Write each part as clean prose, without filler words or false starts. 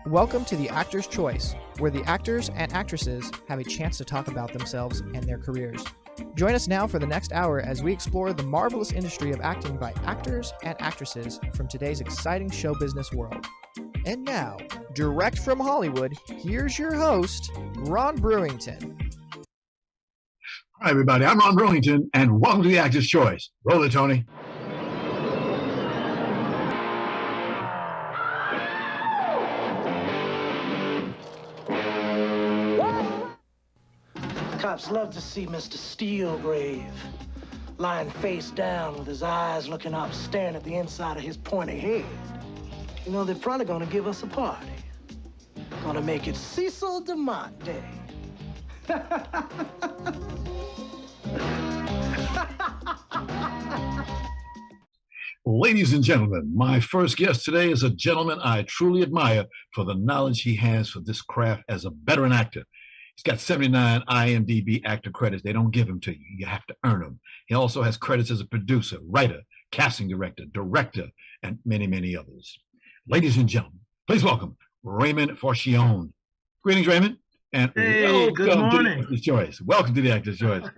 Welcome to The Actor's Choice, where the actors and actresses have a chance to talk about themselves and their careers. Join us now for the next hour as we explore the marvelous industry of acting by actors and actresses from today's exciting show business world. And now, direct from Hollywood, here's your host, Ron Brewington. Hi, everybody. I'm Ron Brewington, and welcome to The Actor's Choice. Roll it, Tony. Cops love to see Mr. Steelgrave lying face down with his eyes looking up, staring at the inside of his pointy head. You know, they're probably gonna give us a party. Gonna make it Cecil DeMont Day. Ladies and gentlemen, my first guest today is a gentleman I truly admire for the knowledge he has for this craft as a veteran actor. He's got 79 IMDb actor credits. They don't give them to you. You have to earn them. He also has credits as a producer, writer, casting director, and many, many others. Ladies and gentlemen, please welcome Raymond Forchion. Greetings, Raymond. And hey, good morning. To The Actor's Choice. Welcome to The Actor's Choice.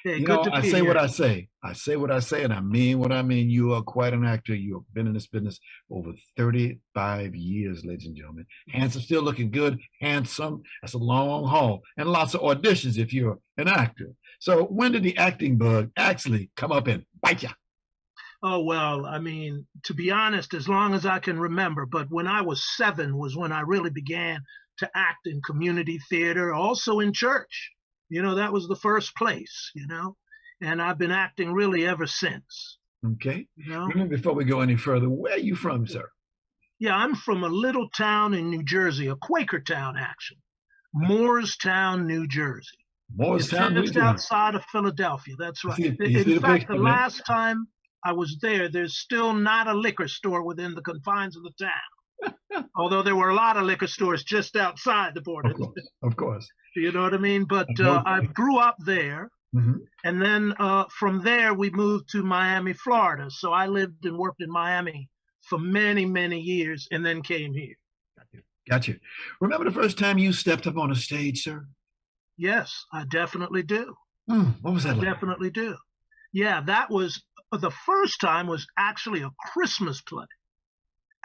Hey, good to be I say here. what I say. I say what I say, and I mean what I mean. You are quite an actor. You have been in this business over 35 years, ladies and gentlemen. Handsome, still looking good, handsome. That's a long haul, and lots of auditions if you're an actor. So when did the acting bug actually come up and bite you? Oh, well, I mean, to be honest, as long as I can remember, but when I was 7 was when I really began to act in community theater, also in church. You know, that was the first place, you know, and I've been acting really ever since. Okay. You know? Before we go any further, where are you from, sir? Yeah, I'm from a little town in New Jersey, a Quaker town, actually. Moorestown, New Jersey. Moorestown, New It's Jersey. just outside of Philadelphia. That's right. You see In fact, picture, the man? last time I was there's still not a liquor store within the confines of the town. Although there were a lot of liquor stores just outside the border. Of course. You know what I mean? But I grew up there. Mm-hmm. And then from there, we moved to Miami, Florida. So I lived and worked in Miami for many, many years and then came here. Got you. Remember the first time you stepped up on a stage, sir? Yes, I definitely do. What was that like? Definitely do. Yeah, that was the first time was actually a Christmas play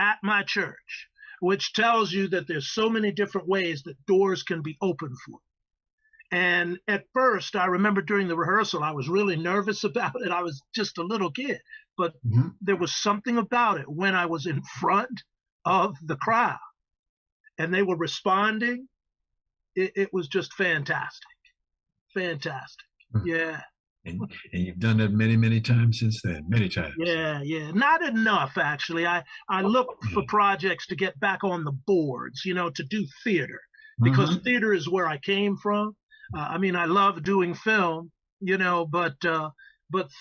at my church, which tells you that there's so many different ways that doors can be opened for. And at first, I remember during the rehearsal, I was really nervous about it. I was just a little kid, but there was something about it when I was in front of the crowd and they were responding. It was just fantastic. Fantastic. Yeah. And you've done that many, many times since then. Many times. Yeah. Not enough, actually. I look for projects to get back on the boards, you know, to do theater, because theater is where I came from. I mean, I love doing film, you know, but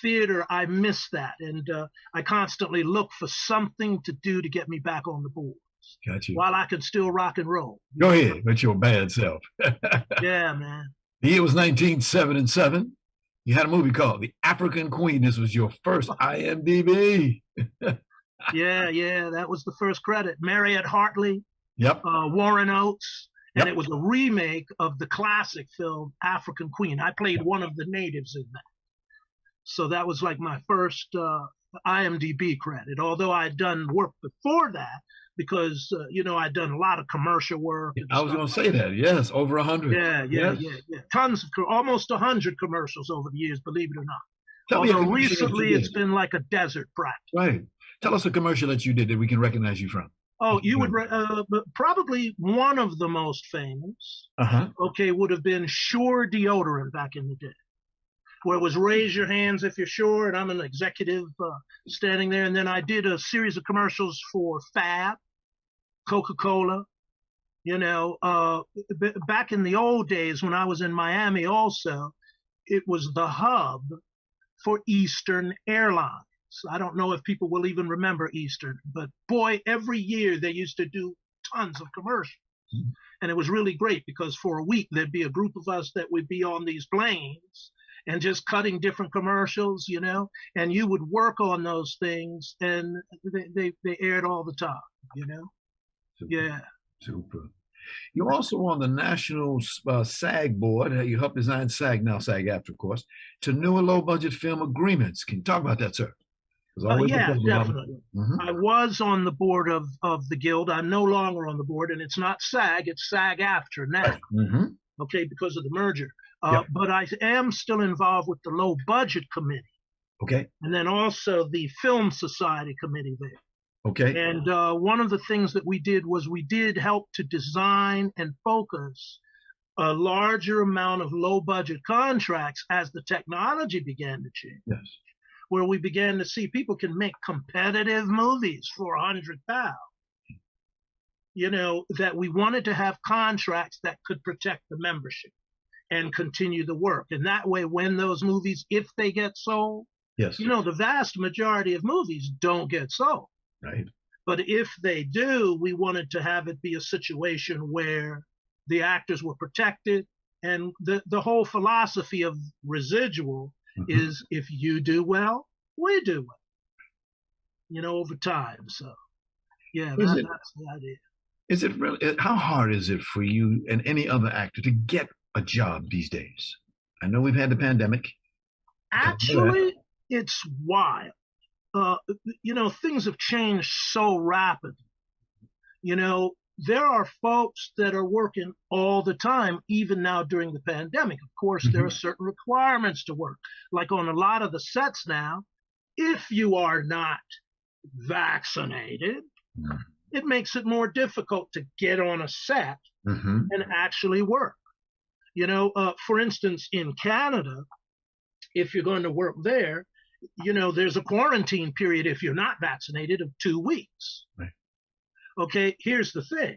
theater, I miss that. And I constantly look for something to do to get me back on the boards. Got you. While I can still rock and roll. Go ahead with your bad self. Yeah, man. The year was 1977. You had a movie called The African Queen. This was your first IMDb. Yeah. That was the first credit. Mariette Hartley. Yep. Warren Oates. Yep. And it was a remake of the classic film African Queen. I played one of the natives in that. So that was like my first IMDb credit, although I had done work before that because, you know, I'd done a lot of commercial work. I was going to say that. Yes, over 100. Yeah. Tons of, almost 100 commercials over the years, believe it or not. Tell me a Although commercial recently that you it's did. been like a desert practice. Right. Tell us a commercial that you did that we can recognize you from. Oh, you would probably one of the most famous, would have been Sure deodorant back in the day, where it was raise your hands if you're sure, and I'm an executive standing there. And then I did a series of commercials for Fab, Coca-Cola, you know, back in the old days when I was in Miami also, it was the hub for Eastern Airlines. I don't know if people will even remember Eastern, but boy, every year they used to do tons of commercials. And it was really great because for a week there'd be a group of us that would be on these planes and just cutting different commercials, you know, and you would work on those things and they aired all the time, you know? Yeah. Super. You're also on the National SAG board. You help design SAG, now SAG after, of course, to new and low budget film agreements. Can you talk about that, sir? Yeah, definitely. I was on the board of the Guild. I'm no longer on the board, and it's not SAG, it's SAG after now. Okay, because of the merger. But I am still involved with the low budget committee. Okay. And then also the Film Society committee there. Okay. And one of the things that we did was we did help to design and focus a larger amount of low budget contracts as the technology began to change. Yes. Where we began to see people can make competitive movies for $100,000. You know, that we wanted to have contracts that could protect the membership and continue the work. And that way, when those movies, if they get sold, yes, you know, the vast majority of movies don't get sold. Right. But if they do, we wanted to have it be a situation where the actors were protected. And the whole philosophy of residual is if you do well, we do well, you know, over time. So, yeah, that's the idea. Is it really, how hard is it for you and any other actor to get a job these days? I know we've had the pandemic. Actually, it's wild. You know, things have changed so rapidly. You know, there are folks that are working all the time, even now during the pandemic. Of course, there are certain requirements to work. Like on a lot of the sets now, if you are not vaccinated, it makes it more difficult to get on a set and actually work. You know, for instance, in Canada, if you're going to work there, you know, there's a quarantine period if you're not vaccinated of 2 weeks. Right. Okay, here's the thing.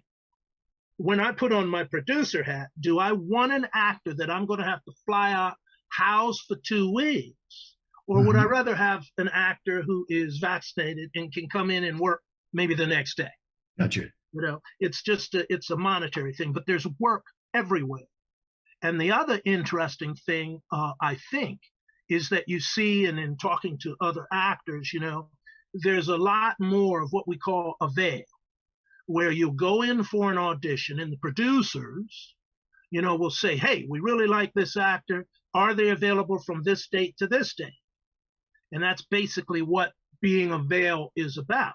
When I put on my producer hat, do I want an actor that I'm going to have to fly out, house for 2 weeks? Or would I rather have an actor who is vaccinated and can come in and work maybe the next day? Gotcha. You know, it's just it's a monetary thing, but there's work everywhere. And the other interesting thing, I think, is that you see, and in talking to other actors, you know, there's a lot more of what we call a veil, where you go in for an audition and the producers, you know, will say, hey, we really like this actor. Are they available from this date to this date? And that's basically what being a veil is about.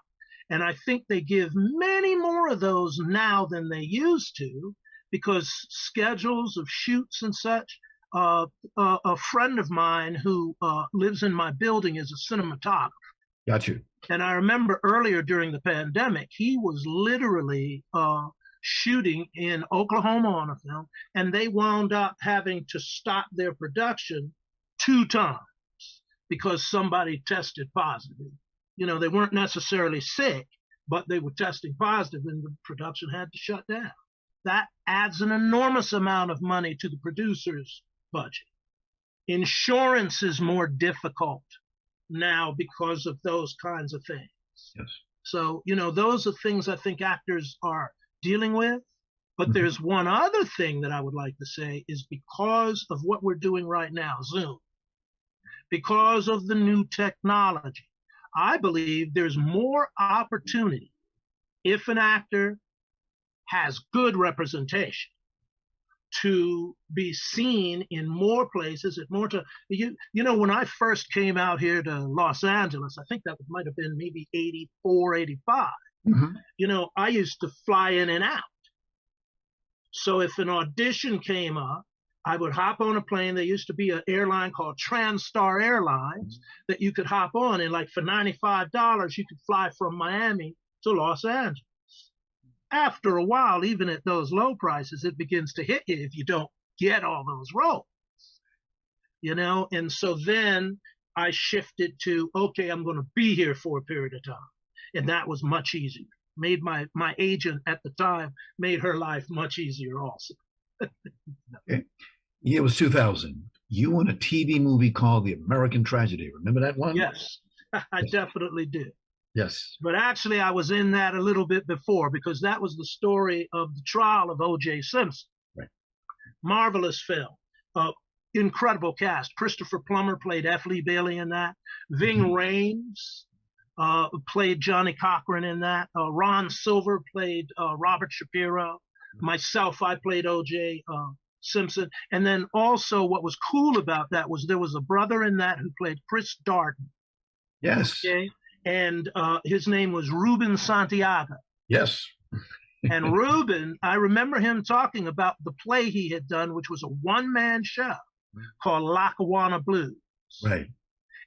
And I think they give many more of those now than they used to, because schedules of shoots and such. A friend of mine who lives in my building is a cinematographer. Got you. And I remember earlier during the pandemic, he was literally shooting in Oklahoma on a film, and they wound up having to stop their production 2 times because somebody tested positive. You know, they weren't necessarily sick, but they were testing positive, and the production had to shut down. That adds an enormous amount of money to the producer's budget. Insurance is more difficult now because of those kinds of things. Yes. So, you know, those are things I think actors are dealing with. But there's one other thing that I would like to say is because of what we're doing right now, Zoom, because of the new technology, I believe there's more opportunity if an actor has good representation to be seen in more places at more time. You know, when I first came out here to Los Angeles, I think that might have been maybe 84, 85. You know, I used to fly in and out. So if an audition came up, I would hop on a plane. There used to be an airline called Transtar Airlines that you could hop on, and like for $95, you could fly from Miami to Los Angeles. After a while, even at those low prices, it begins to hit you if you don't get all those roles, you know? And so then I shifted to, okay, I'm going to be here for a period of time. And that was much easier. Made my agent at the time, made her life much easier also. Okay. Year was 2000. You were in a TV movie called The American Tragedy. Remember that one? Yes, I definitely did. Yes. But actually, I was in that a little bit before, because that was the story of the trial of O.J. Simpson. Right. Marvelous film. Incredible cast. Christopher Plummer played F. Lee Bailey in that. Ving Rhames played Johnny Cochran in that. Ron Silver played Robert Shapiro. Myself, I played O.J. Simpson. And then also what was cool about that was there was a brother in that who played Chris Darden. Yes. Okay. And his name was Ruben Santiago. Yes. And Ruben, I remember him talking about the play he had done, which was a one-man show called Lackawanna Blues. Right.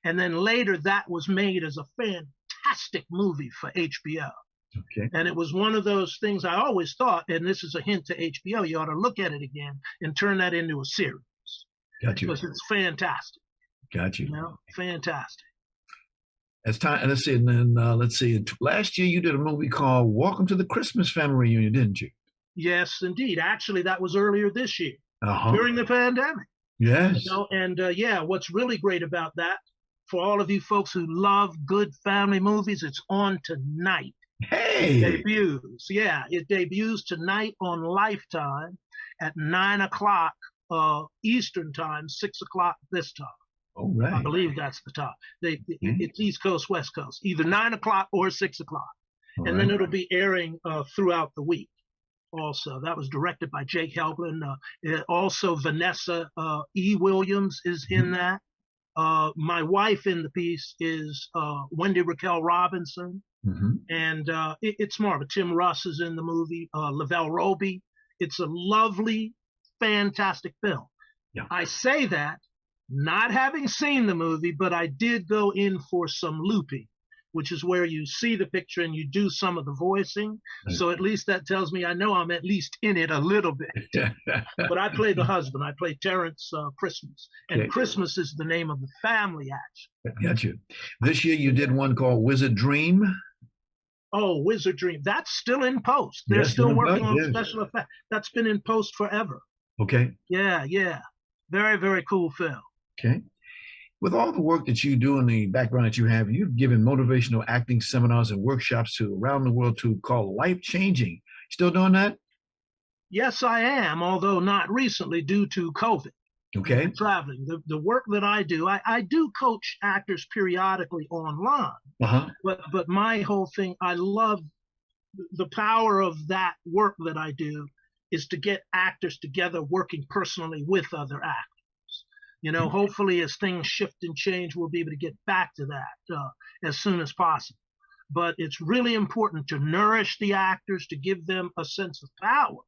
And then later that was made as a fantastic movie for HBO. Okay. And it was one of those things I always thought, and this is a hint to HBO, you ought to look at it again and turn that into a series. Got you. Because it's fantastic. Got you. You know, fantastic. As time, let's see, and then let's see. Last year you did a movie called Welcome to the Christmas Family Reunion, didn't you? Yes, indeed. Actually, that was earlier this year during the pandemic. Yes. You know, and yeah, what's really great about that, for all of you folks who love good family movies, it's on tonight. Hey. It debuts. Yeah, it debuts tonight on Lifetime at 9 o'clock Eastern time, 6 o'clock this time. Oh, right. I believe that's the time. It's East Coast, West Coast, either 9 o'clock or 6 o'clock. And then it'll be airing throughout the week. Also, that was directed by Jake Helblin. Also, Vanessa E. Williams is in that. My wife in the piece is Wendy Raquel Robinson. And it's more of a Tim Russ is in the movie, Lavelle Roby. It's a lovely, fantastic film. Yeah. I say that not having seen the movie, but I did go in for some looping, which is where you see the picture and you do some of the voicing. Right. So at least that tells me I know I'm at least in it a little bit. But I play the husband. I play Terrence Christmas. And Christmas is the name of the family, actually. Got you. This year you did one called Wizard Dream. Oh, Wizard Dream. That's still in post. They're still working on special effects. That's been in post forever. Okay. Yeah, yeah. Very, very cool film. Okay. With all the work that you do and the background that you have, you've given motivational acting seminars and workshops to around the world to call Life Changing. Still doing that? Yes, I am, although not recently due to COVID. Okay. Traveling. The work that I do, I do coach actors periodically online. But my whole thing, I love the power of that work that I do is to get actors together working personally with other actors. You know, hopefully as things shift and change, we'll be able to get back to that as soon as possible. But it's really important to nourish the actors, to give them a sense of power.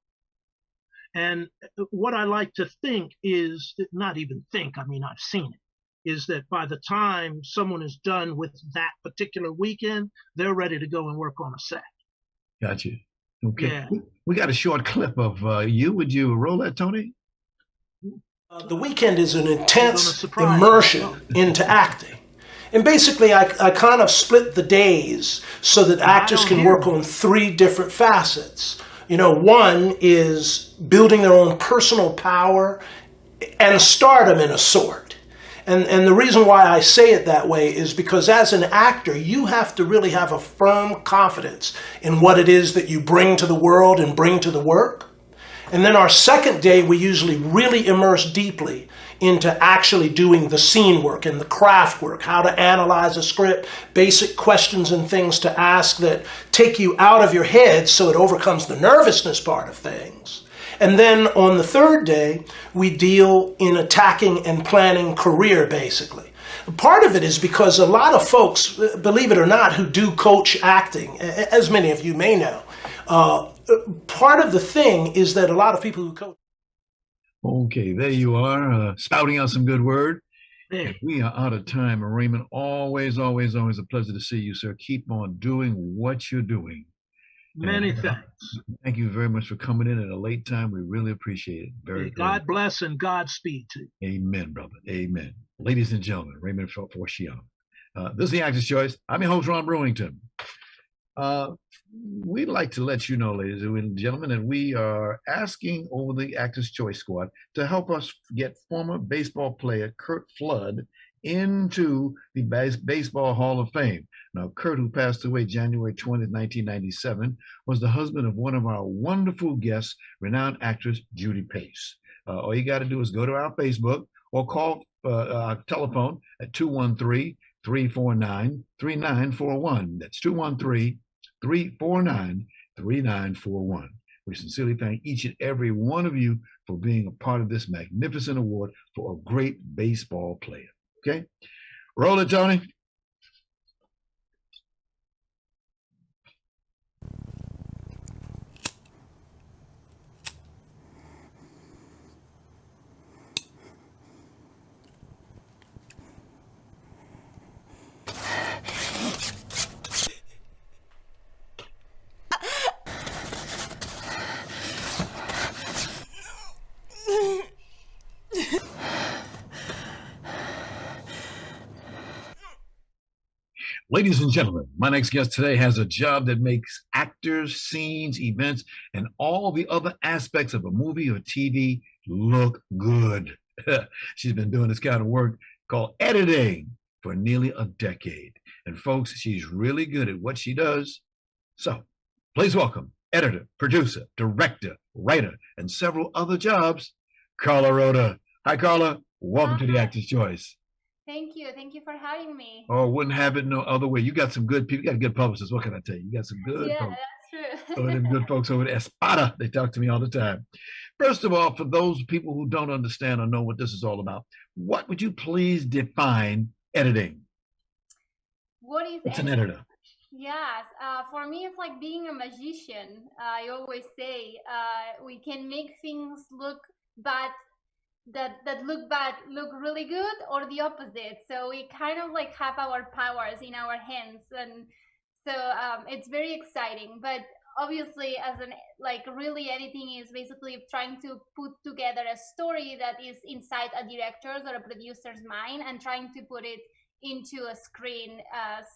And what I like to think is, not even think, I mean, I've seen it, is that by the time someone is done with that particular weekend, they're ready to go and work on a set. Gotcha. Okay. Yeah. We got a short clip of you. Would you roll that, Tony? The weekend is an intense immersion into acting. And basically, I kind of split the days so that actors can work on 3 different facets. You know, one is building their own personal power and stardom in a sort. And the reason why I say it that way is because as an actor, you have to really have a firm confidence in what it is that you bring to the world and bring to the work. And then our second day, we usually really immerse deeply into actually doing the scene work and the craft work, how to analyze a script, basic questions and things to ask that take you out of your head so it overcomes the nervousness part of things. And then on the third day, we deal in attacking and planning career, basically. Part of it is because a lot of folks, believe it or not, who do coach acting, as many of you may know, part of the thing is that a lot of people who coach. Okay, there you are, spouting out some good word. We are out of time. Raymond, always, always, always a pleasure to see you, sir. Keep on doing what you're doing. Many thanks. Thank you very much for coming in at a late time. We really appreciate it. Very God bless and Godspeed to you. Amen, brother. Amen. Ladies and gentlemen, Raymond Forchion. This is the Actor's Choice. I'm your host, Ron Brewington. We'd like to let you know, ladies and gentlemen, that we are asking over the Actors Choice Squad to help us get former baseball player Curt Flood into the Baseball Hall of Fame. Now, Curt, who passed away January 20th, 1997, was the husband of one of our wonderful guests, renowned actress Judy Pace. All you got to do is go to our Facebook or call our telephone at 213 213-349-3941. That's 213-349-3941. We sincerely thank each and every one of you for being a part of this magnificent award for a great baseball player. Okay? Roll it, Tony. Ladies and gentlemen, my next guest today has a job that makes actors, scenes, events, and all the other aspects of a movie or TV look good. She's been doing this kind of work called editing for nearly a decade. And folks, she's really good at what she does. So please welcome editor, producer, director, writer, and several other jobs, Carla Roda. Hi, Carla. Welcome to the Actor's Choice. Thank you. Thank you for having me. Oh, wouldn't have it no other way. You got some good people. You got good publicists. What can I tell you? You got some good folks. That's true. Some of them good folks over there. Espada, they talk to me all the time. First of all, for those people who don't understand or know what this is all about, what would you please define editing? What's an editor? Yes, for me, it's like being a magician. I always say we can make things look bad, that look really good, or the opposite. So we kind of like have our powers in our hands, and so it's very exciting. But obviously, really editing is basically trying to put together a story that is inside a director's or a producer's mind and trying to put it into a screen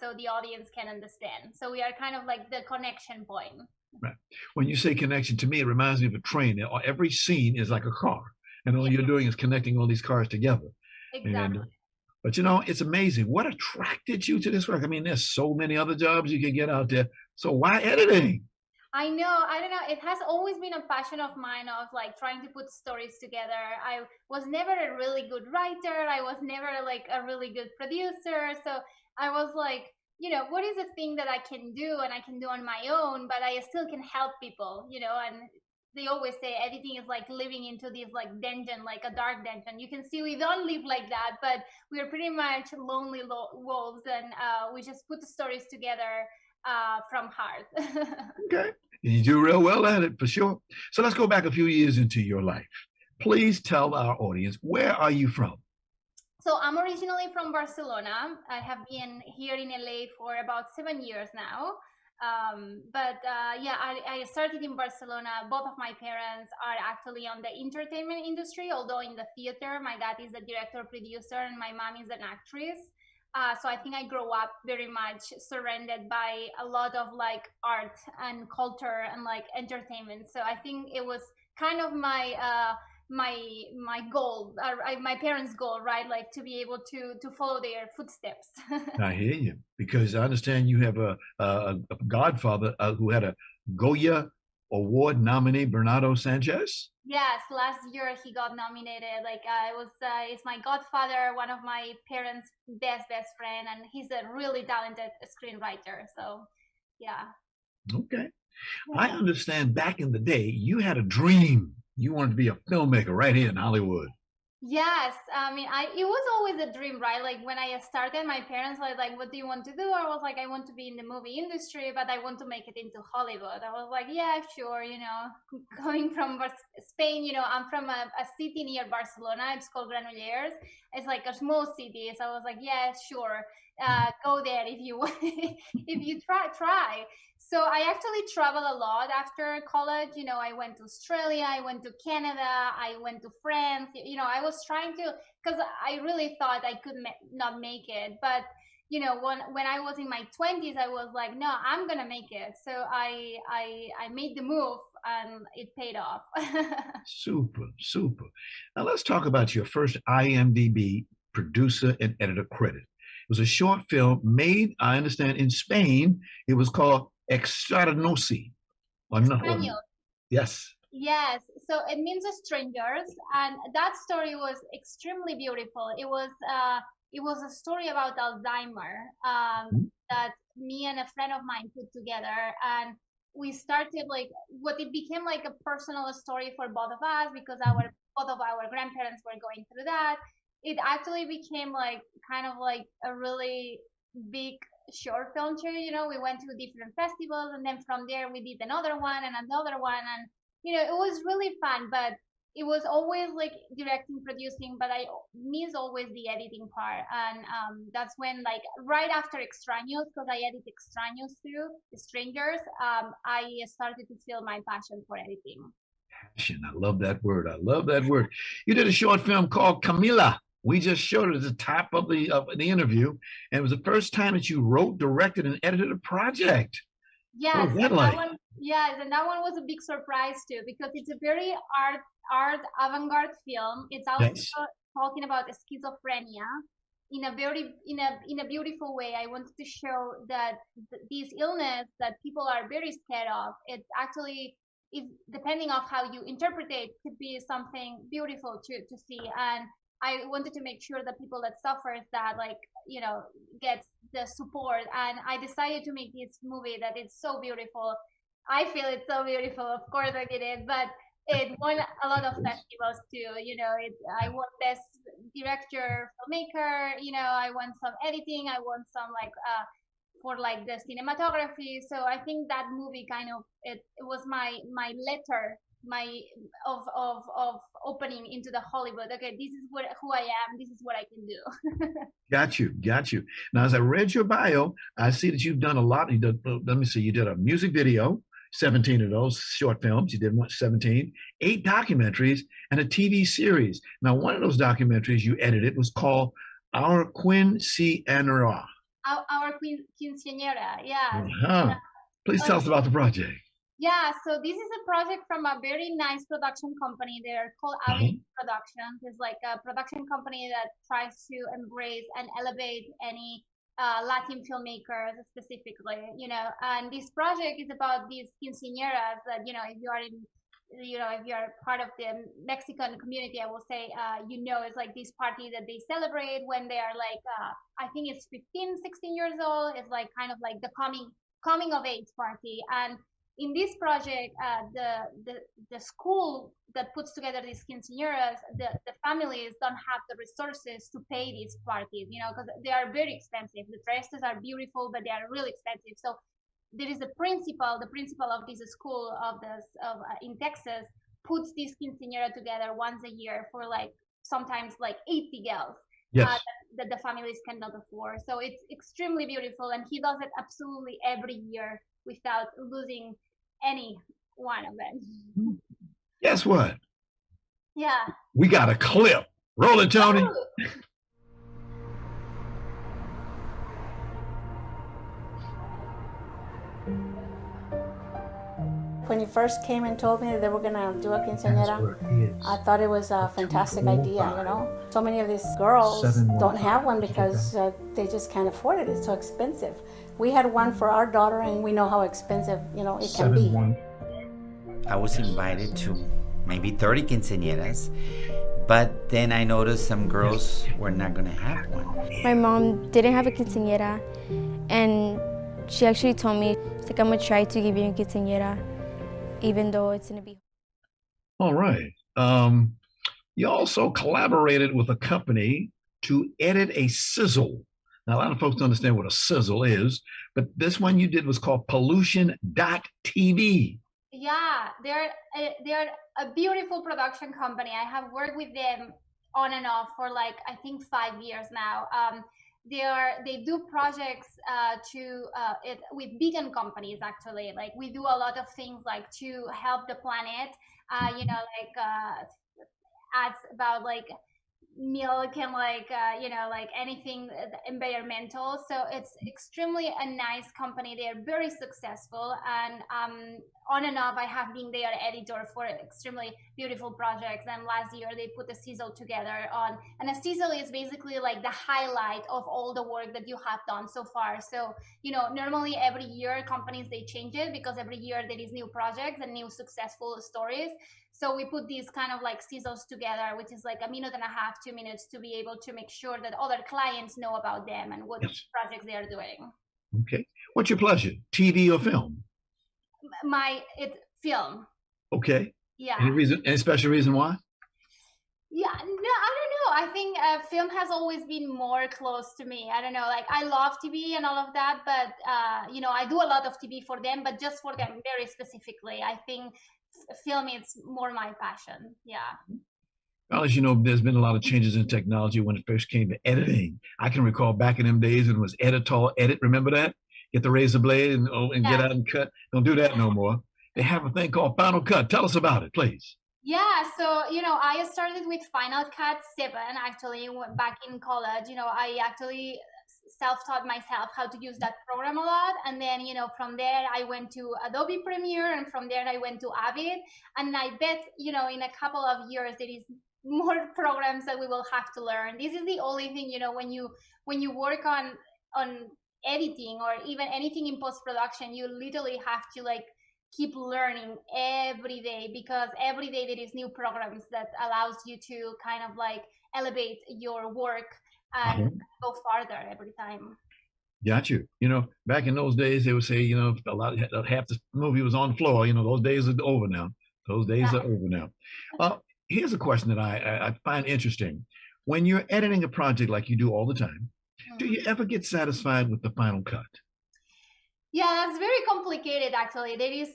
so the audience can understand. So we are kind of like the connection point. Right. When you say connection, to me, it reminds me of a train. Every scene is like a car. And all you're doing is connecting all these cars together. Exactly. But you know, it's amazing. What attracted you to this work? I mean, there's so many other jobs you can get out there. So why editing? I know. I don't know. It has always been a passion of mine of like trying to put stories together. I was never a really good writer. I was never like a really good producer. So I was like, you know, what is a thing that I can do and I can do on my own, but I still can help people, you know, and they always say editing is like living into this like dungeon, like a dark dungeon. You can see we don't live like that, but we're pretty much lonely wolves, and we just put the stories together from heart. Okay, you do real well at it for sure. So let's go back a few years into your life. Please tell our audience, where are you from? So I'm originally from Barcelona. I have been here in LA for about 7 years now. I started in Barcelona. Both of my parents are actually on the entertainment industry, although in the theater. My dad is a director, producer, and my mom is an actress. So I think I grew up very much surrounded by a lot of like art and culture and like entertainment. So I think it was kind of my my goal, my parents' goal, right? Like to be able to follow their footsteps. I hear you, because I understand you have a godfather who had a Goya Award nominee, Bernardo Sanchez. Yes, last year he got nominated. Like it's my godfather, one of my parents' best friend, and he's a really talented screenwriter. So, yeah. Okay, I understand. Back in the day, you had a dream. You wanted to be a filmmaker right here in Hollywood. Yes, I mean, it was always a dream, right? Like when I started, my parents were like, "What do you want to do?" I was like, "I want to be in the movie industry, but I want to make it into Hollywood." I was like, "Yeah, sure." You know, coming from Spain, you know, I'm from a city near Barcelona. It's called Granollers. It's like a small city, so I was like, "Yeah, sure, go there if you if you try." So I actually traveled a lot after college. You know, I went to Australia, I went to Canada, I went to France. You know, I was trying to, because I really thought I could not make it. But, you know, when I was in my 20s, I was like, no, I'm going to make it. So I made the move, and it paid off. Super, super. Now let's talk about your first IMDb producer and editor credit. It was a short film made, I understand, in Spain. It was called Extraños. Yes. Yes. So it means strangers. And that story was extremely beautiful. It was it was a story about Alzheimer that me and a friend of mine put together, and we started like what it became like a personal story for both of us because both of our grandparents were going through that. It actually became like kind of like a really big short film too. We went to different festivals, and then from there we did another one and another one, and it was really fun. But it was always like directing, producing, but I miss always the editing part. And that's when, like, right after Extraños, because I edit Extraños too, Strangers, I started to feel my passion for editing. Passion. I love that word. I love that word. You did a short film called Camila. We just showed it at the top of the interview, and it was the first time that you wrote, directed, and edited a project. Yes, what was that like? And that one was a big surprise too, because it's a very art avant-garde film. It's also talking about schizophrenia in a very in a beautiful way. I wanted to show that this illness that people are very scared of, it actually is, depending on how you interpret it, could be something beautiful to see. And I wanted to make sure that people that suffers that, like, gets the support. And I decided to make this movie that is so beautiful. I feel it's so beautiful. Of course I did it, but it won a lot of festivals too. I won best director, filmmaker. I won some editing. I won some for like the cinematography. So I think that movie kind of it was my letter of opening into the Hollywood. Okay, this is who I am. This is what I can do. Got you. Now, as I read your bio, I see that you've done a lot. Let me see. You did a music video, 17 of those short films. You did 17, 8 documentaries, and a TV series. Now, one of those documentaries you edited was called Our Quinceañera. Our Quinceañera, yeah. Uh-huh. Please tell us about the project. Yeah, so this is a project from a very nice production company. They're called Untitled Productions. It's like a production company that tries to embrace and elevate any Latin filmmakers specifically, and this project is about these quinceañeras that, if you are if you're part of the Mexican community, I will say, it's like this party that they celebrate when they are like, I think it's 15, 16 years old. It's like kind of like the coming of age party. And in this project, the school that puts together these quinceañeras, the families don't have the resources to pay these parties, because they are very expensive. The dresses are beautiful, but they are really expensive. So there is the principal of this school in Texas puts this quinceañera together once a year for like sometimes like 80 girls. Yes. That the families cannot afford. So it's extremely beautiful, and he does it absolutely every year without losing any one of them. Guess what? Yeah. We got a clip. Roll it, Tony. Oh. When you first came and told me that they were going to do a quinceañera, I thought it was a fantastic idea, So many of these girls don't have one because they just can't afford it. It's so expensive. We had one for our daughter, and we know how expensive, it can be. I was invited to maybe 30 quinceañeras, but then I noticed some girls were not going to have one. My mom didn't have a quinceañera, and she actually told me, she's like, I'm going to try to give you a quinceañera, even though it's going to be. All right. You also collaborated with a company to edit a sizzle. Now, a lot of folks don't understand what a sizzle is, but this one you did was called Pollution.tv. Yeah, they're a beautiful production company. I have worked with them on and off for like, I think 5 years now. They do projects with vegan companies, actually. Like, we do a lot of things like to help the planet, ads about like milk and like anything environmental. So it's extremely a nice company. They are very successful, and on and off, I have been their editor for extremely beautiful projects. And last year they put a sizzle together on, and a sizzle is basically like the highlight of all the work that you have done so far. So, normally every year companies, they change it because every year there is new projects and new successful stories. So we put these kind of like sizzles together, which is like 1.5 minutes, 2 minutes, to be able to make sure that other clients know about them and what projects they are doing. Okay. What's your pleasure? TV or film? It's film. Okay. Yeah. Any special reason why? Yeah, no, I don't know. I think film has always been more close to me. I don't know, like I love TV and all of that, but I do a lot of TV for them, but just for them very specifically. I think film is more my passion. Yeah. Well, as you know, there's been a lot of changes in technology when it first came to editing. I can recall back in them days it was edit. Remember that? Get the razor blade and get out and cut. Don't do that no more. They have a thing called Final Cut. Tell us about it, please. Yeah, so I started with Final Cut 7 actually back in college. I actually self-taught myself how to use that program a lot, and then from there I went to Adobe Premiere, and from there I went to Avid, and I bet in a couple of years there is more programs that we will have to learn. This is the only thing, when you work on editing or even anything in post-production, you literally have to like keep learning every day, because every day there is new programs that allows you to kind of like elevate your work and go farther every time. Got you. Back in those days they would say, half the movie was on the floor. Those days are over now. Here's a question that I find interesting. When you're editing a project like you do all the time, do you ever get satisfied with the final cut? Yeah, that's very complicated actually. There is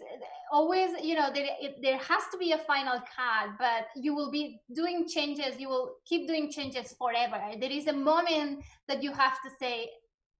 always, there has to be a final cut, but you will be doing changes. You will keep doing changes forever. There is a moment that you have to say,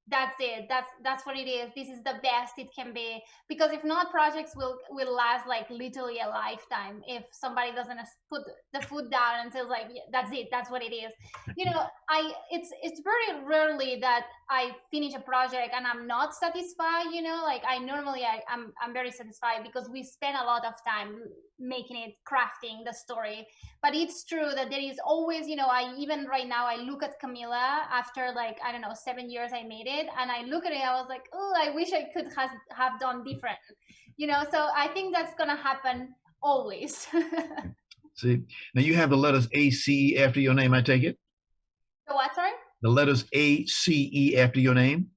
that's it, that's what it is, this is the best it can be, because if not, projects will last like literally a lifetime if somebody doesn't put the foot down and says like, that's it, that's what it is. It's very rarely that I finish a project and I'm not satisfied. Like I'm very satisfied because we spend a lot of time making it, crafting the story. But it's true that there is always, even right now I look at Camila after 7 years I made it, and I look at it, I was like, oh, I wish I could have done different, so I think that's gonna happen always. See, now you have the letters A-C-E after your name, I take it? The what, sorry? The letters A-C-E after your name?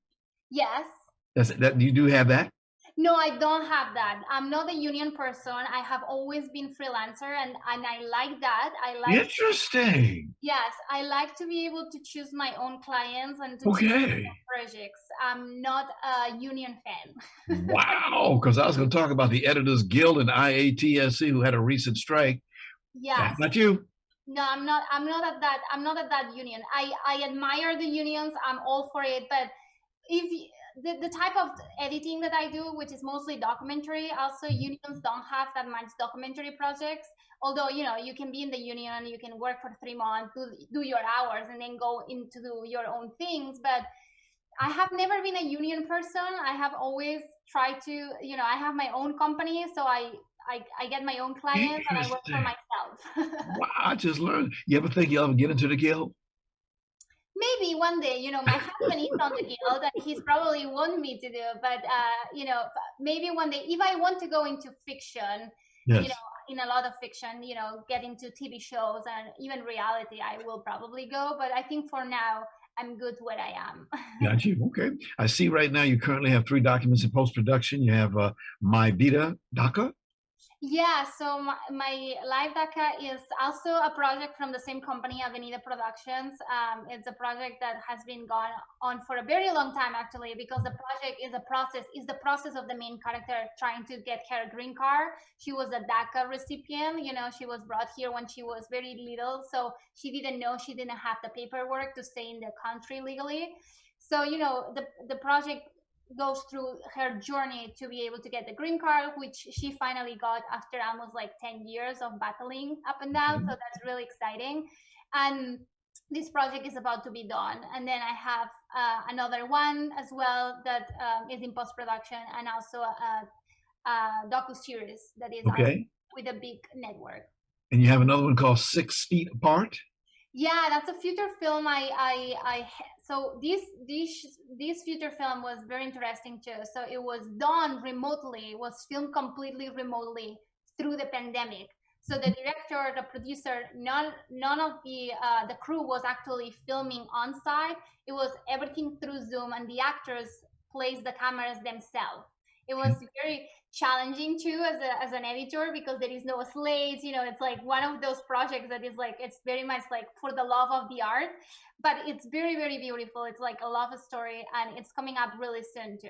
Yes. You do have that? No, I don't have that. I'm not a union person. I have always been freelancer, and I like that. Interesting. Yes, I like to be able to choose my own clients and to choose my own projects. I'm not a union fan. Wow, because I was going to talk about the Editors Guild and IATSC who had a recent strike. Yes. Not you. No, I'm not at that. I'm not at that union. I admire the unions. I'm all for it, but if the type of editing that I do, which is mostly documentary, also unions don't have that much documentary projects. Although, you can be in the union, you can work for 3 months, do your hours, and then go into do your own things. But I have never been a union person. I have always tried to, I have my own company, so I get my own clients and I work for myself. Wow, I just learned. You ever think you'll ever get into the guild? Maybe one day, my husband is on the guild and he's probably want me to do, but maybe one day, if I want to go into fiction, in a lot of fiction, get into TV shows and even reality, I will probably go. But I think for now, I'm good where I am. Got you. Okay. I see right now you currently have 3 documents in post-production. You have My Vida DACA. Yeah, so my live DACA is also a project from the same company, Avenida Productions. It's a project that has been gone on for a very long time, actually, because the project is the process of the main character trying to get her green card. She was a DACA recipient. She was brought here when she was very little, so she didn't know she didn't have the paperwork to stay in the country legally. So, the project goes through her journey to be able to get the green card, which she finally got after almost 10 years of battling up and down. So that's really exciting. And this project is about to be done. And then I have another one as well that is in post-production, and also docuseries that is with a big network. And you have another one called 6 Feet Apart? Yeah, that's a feature film. So this feature film was very interesting too. So it was done remotely, it was filmed completely remotely through the pandemic. So the director, the producer, none of the crew was actually filming on site. It was everything through Zoom, and the actors placed the cameras themselves. It was very challenging too as an editor, because there is no slates. You know, it's like one of those projects that is like, it's very much like for the love of the art, but it's very, very beautiful. It's like a love story, and it's coming up really soon too.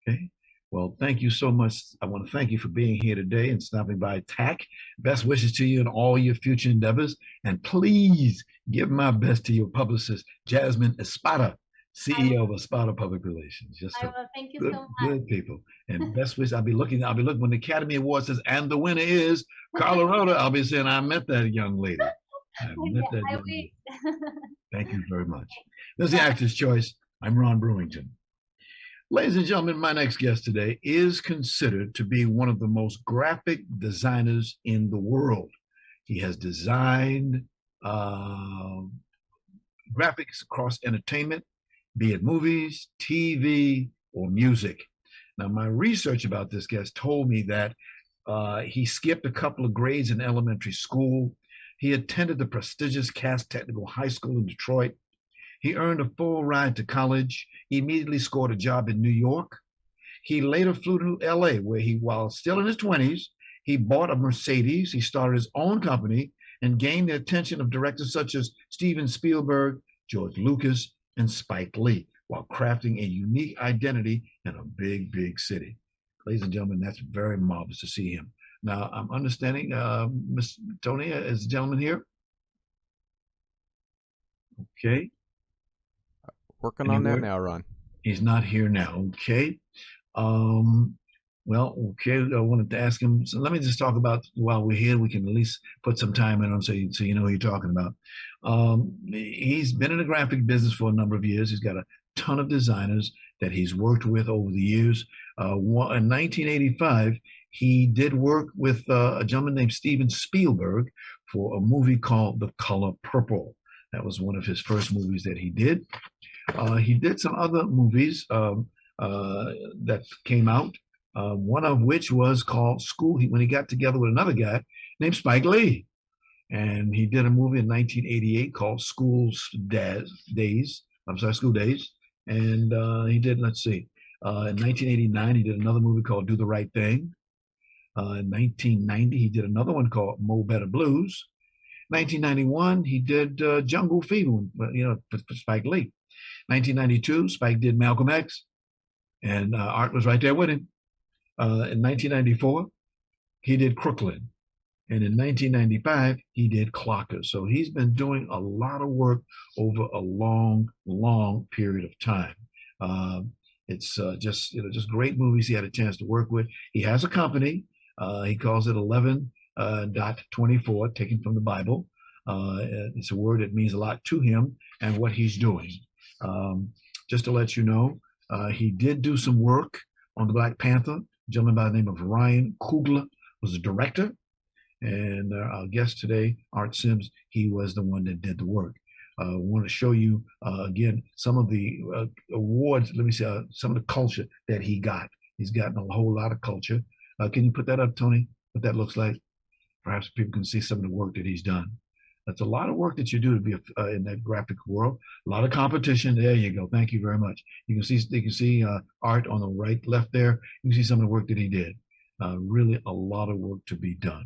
Okay. Well, thank you so much. I want to thank you for being here today and stopping by TAC. Best wishes to you in all your future endeavors. And please give my best to your publicist, Jasmine Espada, CEO of Espada Public Relations. Just thank you good, so much. Good people. And best wishes. I'll be looking when the Academy Award says, and the winner is Carla Roda. I'll be saying, I met that young lady. I met that young lady. Thank you very much. This is the Actor's Choice. I'm Ron Brewington. Ladies and gentlemen, my next guest today is considered to be one of the most graphic designers in the world. He has designed graphics across entertainment, be it movies, TV, or music. Now, my research about this guest told me that he skipped a couple of grades in elementary school. He attended the prestigious Cass Technical High School in Detroit. He earned a full ride to college. He immediately scored a job in New York. He later flew to LA, where while still in his 20s, he bought a Mercedes. He started his own company and gained the attention of directors such as Steven Spielberg, George Lucas, and Spike Lee, while crafting a unique identity in a big, big city. Ladies and gentlemen, that's very marvelous to see him. Now, I'm understanding, Ms. Tony, is the gentleman here? Okay. Working on that now, Ron. He's not here now. Okay. Well, okay. I wanted to ask him. So let me just talk about, while we're here, we can at least put some time in on so you know who you're talking about. He's been in the graphic business for a number of years. He's got a ton of designers that he's worked with over the years. In 1985, he did work with a gentleman named Steven Spielberg for a movie called The Color Purple. That was one of his first movies that he did. He did some other movies that came out, one of which was called School, when he got together with another guy named Spike Lee. And he did a movie in 1988 called School Days. And he did, let's see, in 1989, he did another movie called Do the Right Thing. In 1990, he did another one called Mo Better Blues. 1991, he did Jungle Fever, for Spike Lee. 1992, Spike did Malcolm X, and Art was right there with him. In 1994, he did Crooklyn. And in 1995, he did Clockers. So he's been doing a lot of work over a long, long period of time. It's just great movies he had a chance to work with. He has a company. He calls it 11.24, taken from the Bible. It's a word that means a lot to him and what he's doing. Just to let you know, he did do some work on the Black Panther. A gentleman by the name of Ryan Coogler was the director. And our guest today, Art Sims, he was the one that did the work. I want to show you, again, some of the awards. Let me see, some of the culture that he got. He's gotten a whole lot of culture. Can you put that up, Tony, what that looks like? Perhaps people can see some of the work that he's done. That's a lot of work that you do to be in that graphic world. A lot of competition. There you go. Thank you very much. You can see Art on the left there. You can see some of the work that he did. Really a lot of work to be done.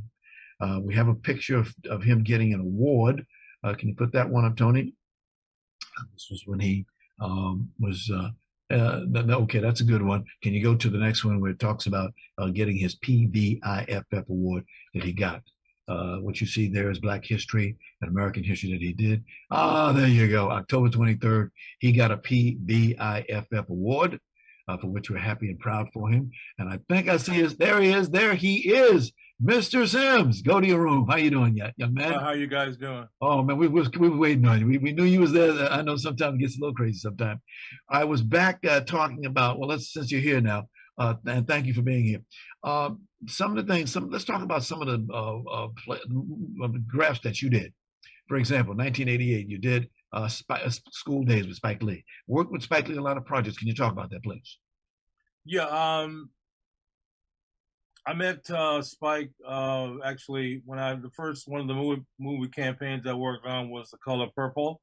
We have a picture of him getting an award. Can you put that one up, Tony? This was when he was, okay, that's a good one. Can you go to the next one where it talks about getting his PBIFF award that he got? What you see there is Black History and American History that he did. There you go. October 23rd, he got a PBIFF award, for which we're happy and proud for him. And I think I see there he is. There he is. Mr. Sims, go to your room. How you doing, young man? How you guys doing? Oh, man, we were waiting on you. We knew you was there. I know sometimes it gets a little crazy sometimes. I was back talking about, since you're here now, And thank you for being here. Some of the things, let's talk about some of the graphs that you did. For example, 1988, you did School Days with Spike Lee. Worked with Spike Lee on a lot of projects. Can you talk about that, please? Yeah, I met Spike actually when the first one of the movie campaigns I worked on was The Color Purple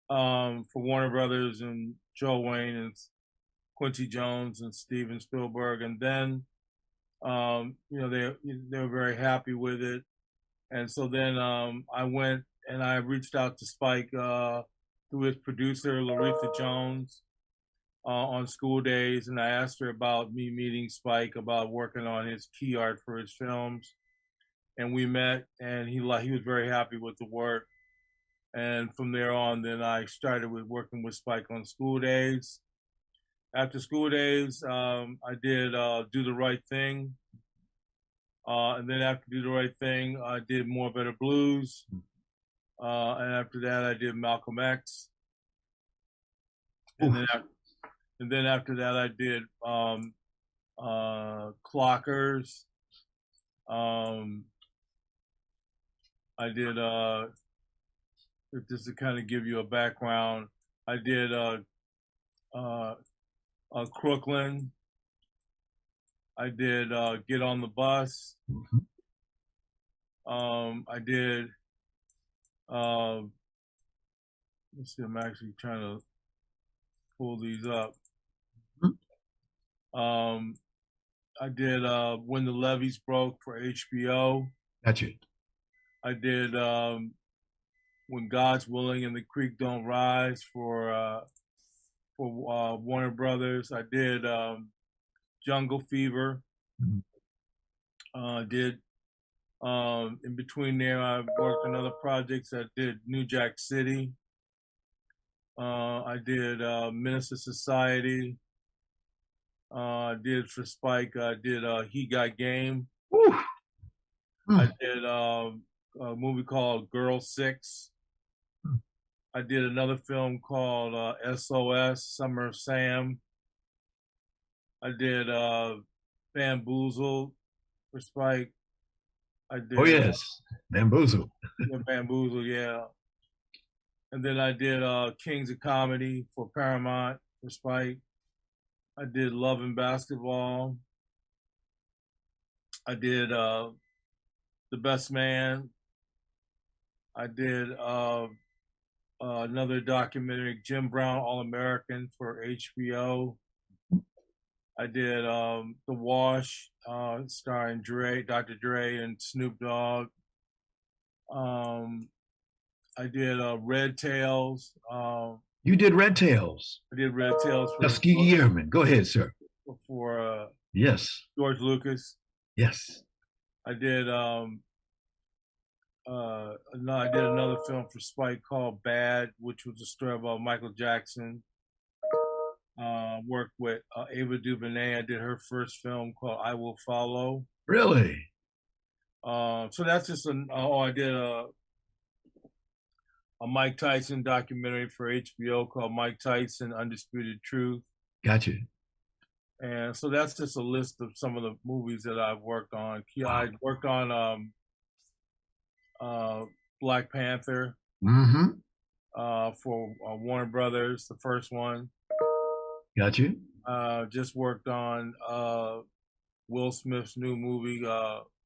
for Warner Brothers and Joe Wayne and Quincy Jones and Steven Spielberg, and then they were very happy with it, and so then I went and I reached out to Spike through his producer Laretha Jones on School Days, and I asked her about me meeting Spike about working on his key art for his films, and we met, and he was very happy with the work, and from there on, then I started with working with Spike on School Days. After School Days, I did Do the Right Thing. And then after Do the Right Thing, I did More Better Blues. And after that, I did Malcolm X. And then after that, I did Clockers. I did, just to kind of give you a background, I did Crooklyn. I did Get on the Bus. I did, let's see, I'm actually trying to pull these up. I did When the Levees Broke for HBO. That's it. I did When God's Willing and the Creek Don't Rise for Warner Brothers. I did Jungle Fever. Did in between there, I worked on other projects. I did New Jack City. I did Minister Society. I did for Spike. I did He Got Game. I did a movie called Girl 6. I did another film called SOS, Summer of Sam. I did Bamboozled for Spike. I did, oh yes, Bamboozled. Bamboozled, yeah. And then I did Kings of Comedy for Paramount for Spike. I did Love and Basketball. I did The Best Man. I did another documentary, Jim Brown All-American for HBO. I did The Wash, starring Dr. Dre and Snoop Dogg. I did Red Tails. You did Red Tails. I did Red Tails for Tuskegee Airmen. Go ahead, sir. For yes, George Lucas. Yes. I did I did another film for Spike called Bad, which was a story about Michael Jackson. Worked with Ava DuVernay. I did her first film called I Will Follow. Really? So that's just I did a Mike Tyson documentary for HBO called Mike Tyson, Undisputed Truth. Gotcha. And so that's just a list of some of the movies that I've worked on. I worked on Black Panther for Warner Brothers, the first one. Got you. Just worked on Will Smith's new movie,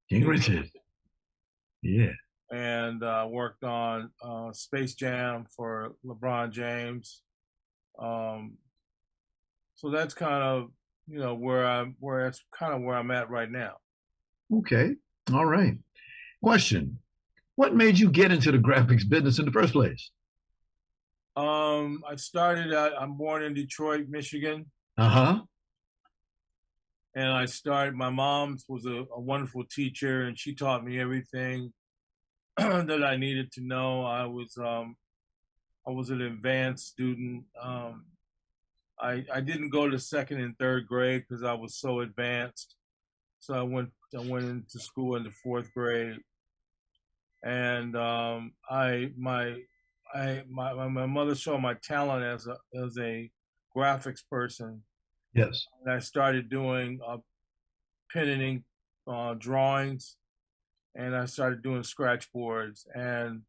King Richard. Yeah. And worked on Space Jam for LeBron James. So that's kind of where I'm at right now. Okay. All right. Question: what made you get into the graphics business in the first place? I started. I'm born in Detroit, Michigan. And I started. My mom was a wonderful teacher, and she taught me everything that I needed to know. I was an advanced student. I didn't go to second and third grade because I was so advanced. So I went into school in the fourth grade, and my mother saw my talent as a graphics person, Yes. And I started doing pen and ink drawings, and I started doing scratch boards, and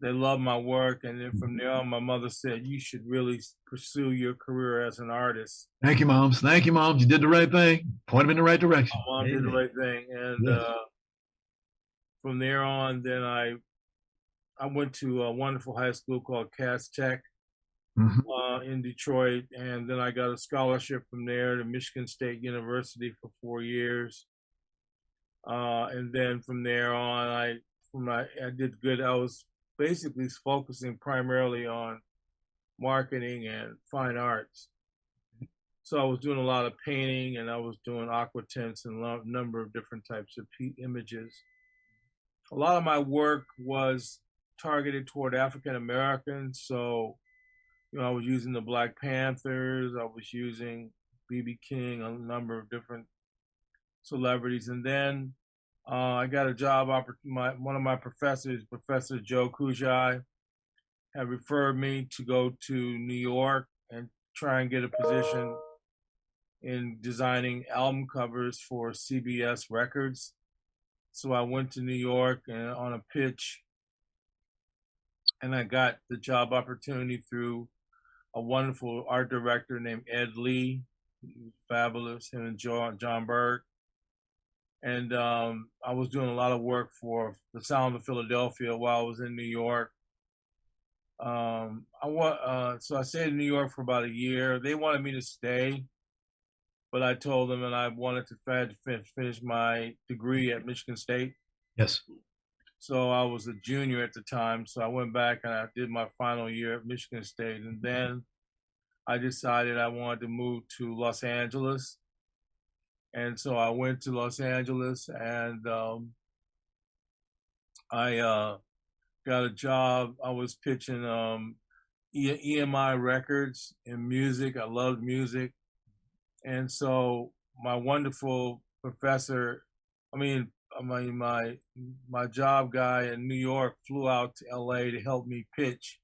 they loved my work. And then from there on, my mother said, you should really pursue your career as an artist. Thank you, Moms. Thank you, Moms. You did the right thing. Point them in the right direction. My mom did the right thing. And Yes. From there on, then I went to a wonderful high school called Cass Tech in Detroit. And then I got a scholarship from there to Michigan State University for 4 years. And then from there on, I did good. I was basically focusing primarily on marketing and fine arts. So I was doing a lot of painting, and I was doing aqua tints and a number of different types of images. A lot of my work was targeted toward African Americans. So, I was using the Black Panthers. I was using B.B. King, a number of different celebrities. And then I got a job opportunity. One of my professors, Professor Joe Kujai, had referred me to go to New York and try and get a position in designing album covers for CBS Records. So I went to New York and on a pitch, and I got the job opportunity through a wonderful art director named Ed Lee. He was fabulous, him and John Berg. And I was doing a lot of work for the Sound of Philadelphia while I was in New York. So I stayed in New York for about a year. They wanted me to stay, but I told them that I wanted to finish my degree at Michigan State. Yes. So I was a junior at the time. So I went back and I did my final year at Michigan State. And then I decided I wanted to move to Los Angeles. And so I went to Los Angeles, and I got a job. I was pitching EMI records in music. I loved music. And so my wonderful professor, my job guy in New York flew out to LA to help me pitch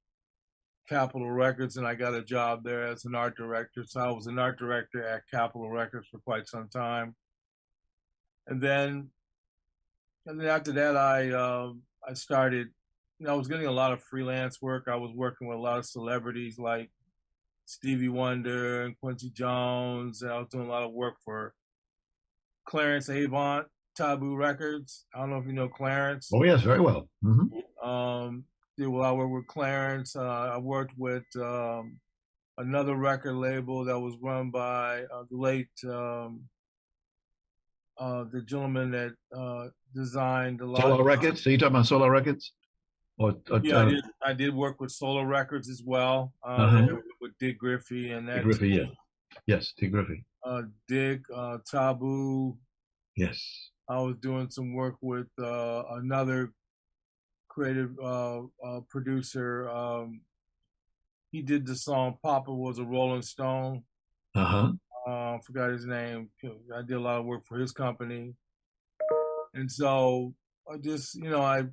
Capitol Records, and I got a job there as an art director. So I was an art director at Capitol Records for quite some time. And then after that, I started, I was getting a lot of freelance work. I was working with a lot of celebrities like Stevie Wonder and Quincy Jones. And I was doing a lot of work for Clarence Avant, Taboo Records. I don't know if you know Clarence. Oh, yes, very well. Did a lot of work with Clarence. I worked with another record label that was run by the late, the gentleman that designed a lot. Solo Records? So you're talking about Solo Records? Yeah, I did work with Solo Records as well. With Dick Griffey and that. Dick Griffey, yeah. Yes, Dick Griffey. Dick, Taboo. Yes. I was doing some work with another creative producer. He did the song "Papa Was a Rolling Stone." I forgot his name. I did a lot of work for his company, and so I just, I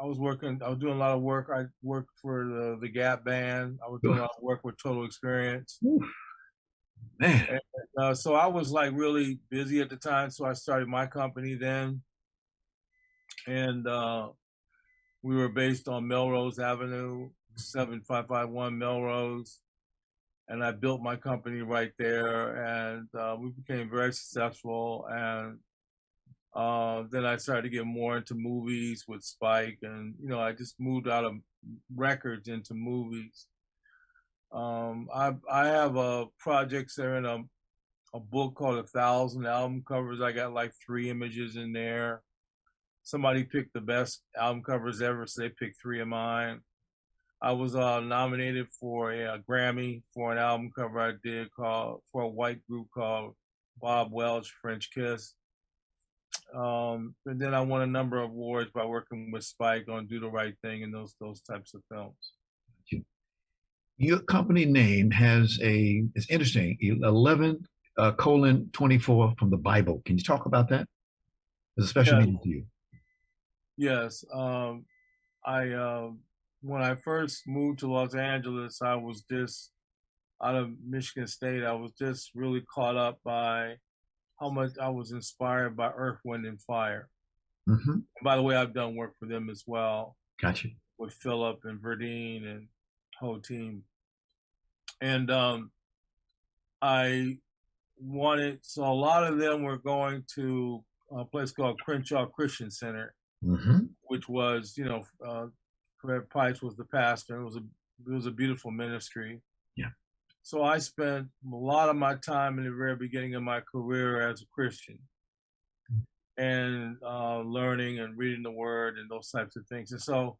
was doing a lot of work. I worked for the Gap Band. I was doing a lot of work with Total Experience. Man. And, so I was like really busy at the time. So I started my company then, and we were based on Melrose Avenue, 7551 Melrose. And I built my company right there, and we became very successful. And then I started to get more into movies with Spike, and I just moved out of records into movies. I have projects that are in a book called 1,000 Album Covers. I got like 3 images in there. Somebody picked the best album covers ever, so they picked 3 of mine. I was nominated for a Grammy for an album cover I did for a white group called Bob Welch, French Kiss. And then I won a number of awards by working with Spike on Do the Right Thing and those types of films. Your company name it's interesting, 11:24 from the Bible. Can you talk about that? It's a special meaning to you. Yes. When I first moved to Los Angeles, I was just out of Michigan State, I was just really caught up by how much I was inspired by Earth, Wind, and Fire. Mm-hmm. And by the way, I've done work for them as well. Gotcha. With Philip and Verdine and whole team. And I wanted, so a lot of them were going to a place called Crenshaw Christian Center, mm-hmm. which was, you know, Fred Price was the pastor. It was a beautiful ministry. Yeah. So I spent a lot of my time in the very beginning of my career as a Christian, and learning and reading the Word and those types of things. And so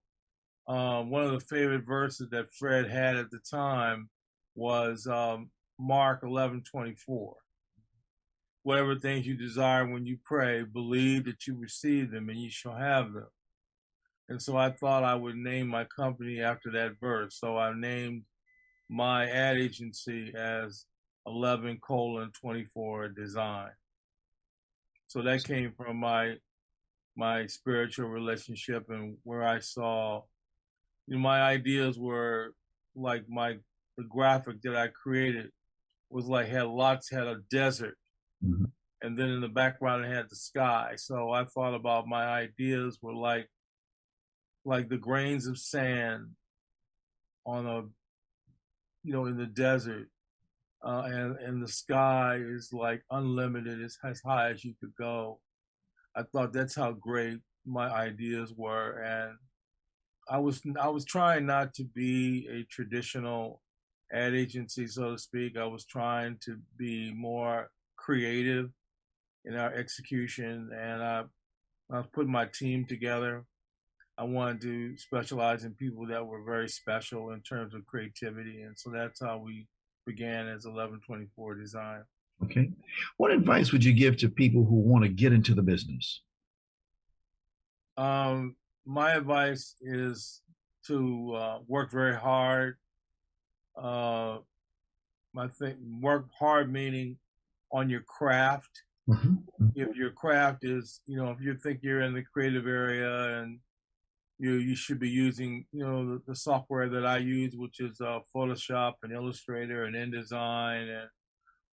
one of the favorite verses that Fred had at the time was Mark 11:24. Whatever things you desire when you pray, believe that you receive them and you shall have them. And so I thought I would name my company after that verse. So I named my ad agency as 11:24 Design. So that came from my spiritual relationship, and where I saw, you know, my ideas were like the graphic that I created was like had a desert, mm-hmm. and then in the background it had the sky. So I thought about my ideas were like the grains of sand on a, you know, in the desert, and the sky is like unlimited, it's as high as you could go. I thought that's how great my ideas were, and I was trying not to be a traditional ad agency, so to speak. I was trying to be more creative in our execution, and I was putting my team together. I wanted to specialize in people that were very special in terms of creativity, and so that's how we began as 11:24 Design. Okay. What advice would you give to people who want to get into the business? My advice is to work very hard. I think work hard meaning on your craft. Mm-hmm. If your craft is, you know, if you think you're in the creative area and you should be using, you know, the software that I use, which is Photoshop and Illustrator and InDesign and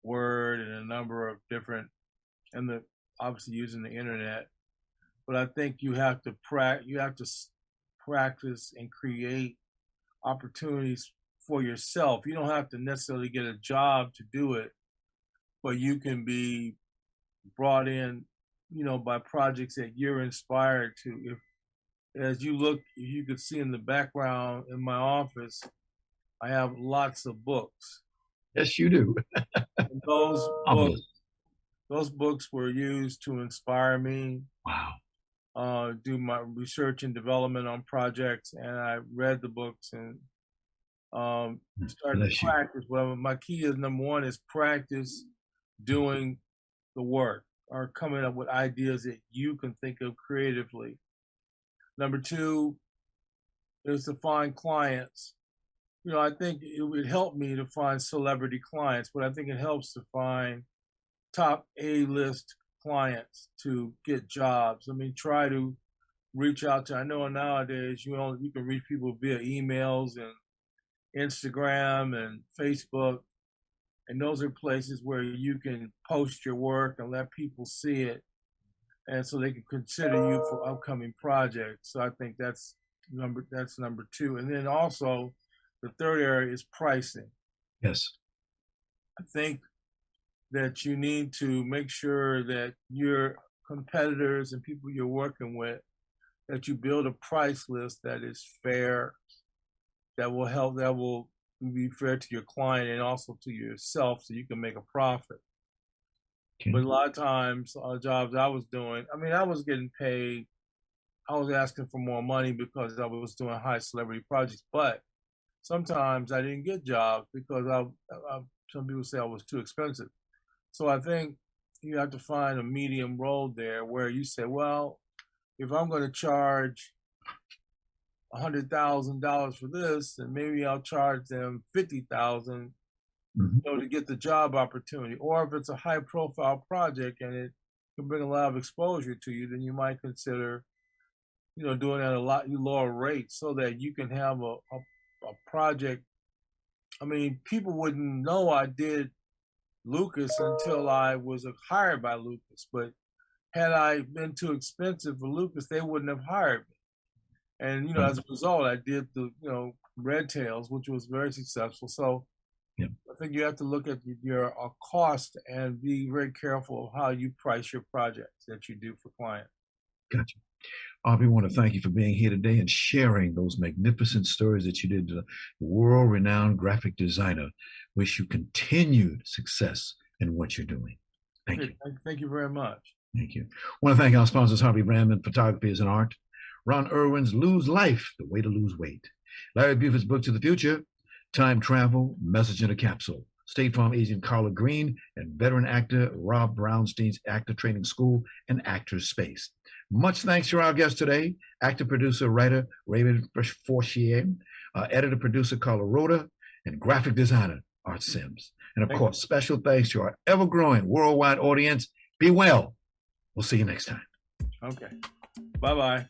Word and a number of different, and obviously using the internet. But I think you have to practice and create opportunities for yourself. You don't have to necessarily get a job to do it, but you can be brought in, you know, by projects that you're inspired to. As you look, you can see in the background in my office, I have lots of books. Yes, you do. And those books were used to inspire me. Wow. Do my research and development on projects, and I read the books and started to practice. Well, my key is number one is practice doing the work or coming up with ideas that you can think of creatively. Number two is to find clients. You know, I think it would help me to find celebrity clients, but I think it helps to find top A-list clients to get jobs. I mean, try to reach out to, I know nowadays you can reach people via emails and Instagram and Facebook, and those are places where you can post your work and let people see it, and so they can consider you for upcoming projects. So I think that's number two. And then also the third area is pricing. Yes. I think that you need to make sure that your competitors and people you're working with, that you build a price list that is fair, that will be fair to your client and also to yourself, so you can make a profit. Okay. But a lot of times, jobs I was doing, I mean, I was getting paid, I was asking for more money because I was doing high celebrity projects, but sometimes I didn't get jobs because some people say I was too expensive. So I think you have to find a medium road there where you say, well, if I'm going to charge $100,000 for this, and maybe I'll charge them $50,000, you know, to get the job opportunity. Or if it's a high-profile project and it can bring a lot of exposure to you, then you might consider, you know, doing it at a lot lower rate so that you can have a project I mean, people wouldn't know I did Lucas until I was hired by Lucas. But had I been too expensive for Lucas, they wouldn't have hired me. And, you know, as a result, I did the, you know, Red Tails, which was very successful. So I think you have to look at your cost and be very careful of how you price your projects that you do for clients. Gotcha. We want to thank you for being here today and sharing those magnificent stories that you did to the world-renowned graphic designer. Wish you continued success in what you're doing. Thank you. Thank you very much. Thank you. I want to thank our sponsors, Harvey Brandman, Photography is an Art, Ron Irwin's Lose Life, The Way to Lose Weight, Larry Buford's Book to the Future, Time Travel, Message in a Capsule, State Farm agent Carla Green, and veteran actor Rob Brownstein's Actor Training School and Actors Space. Much thanks to our guest today, actor, producer, writer Raymond Forchion, editor, producer Carla Roda, and graphic designer Art Sims. And of course, special thanks to our ever-growing worldwide audience. Be well. We'll see you next time. Okay. Bye-bye.